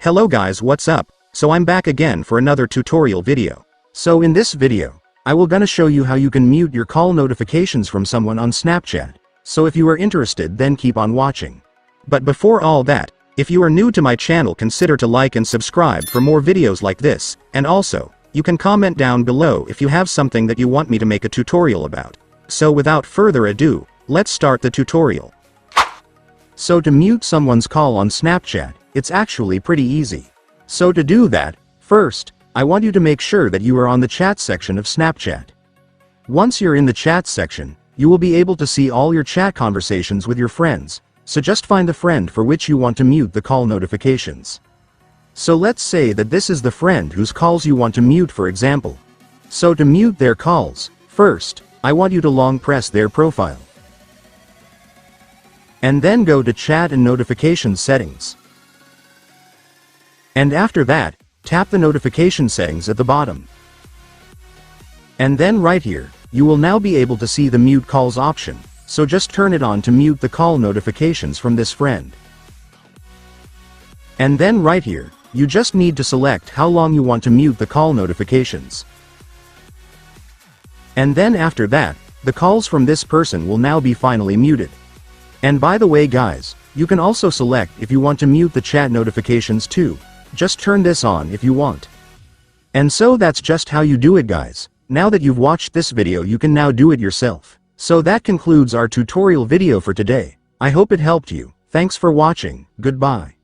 Hello guys, what's up? So I'm back again for another tutorial video. So in this video, I will gonna show you how you can mute your call notifications from someone on Snapchat. So if you are interested, then keep on watching. But before all that, if you are new to my channel, consider to like and subscribe for more videos like this, and also, you can comment down below if you have something that you want me to make a tutorial about. So without further ado, let's start the tutorial. So to mute someone's call on Snapchat, it's actually pretty easy. So to do that, first, I want you to make sure that you are on the chat section of Snapchat. Once you're in the chat section, you will be able to see all your chat conversations with your friends, so just find the friend for which you want to mute the call notifications. So let's say that this is the friend whose calls you want to mute, for example. So to mute their calls, first, I want you to long press their profile. And then go to Chat and Notification Settings. And after that, tap the notification settings at the bottom. And then right here, you will now be able to see the mute calls option, so just turn it on to mute the call notifications from this friend. And then right here, you just need to select how long you want to mute the call notifications. And then after that, the calls from this person will now be finally muted. And by the way guys, you can also select if you want to mute the chat notifications too. Just turn this on if you want. And so that's just how you do it guys. Now that you've watched this video, you can now do it yourself. So that concludes our tutorial video for today. I hope it helped you. Thanks for watching. Goodbye.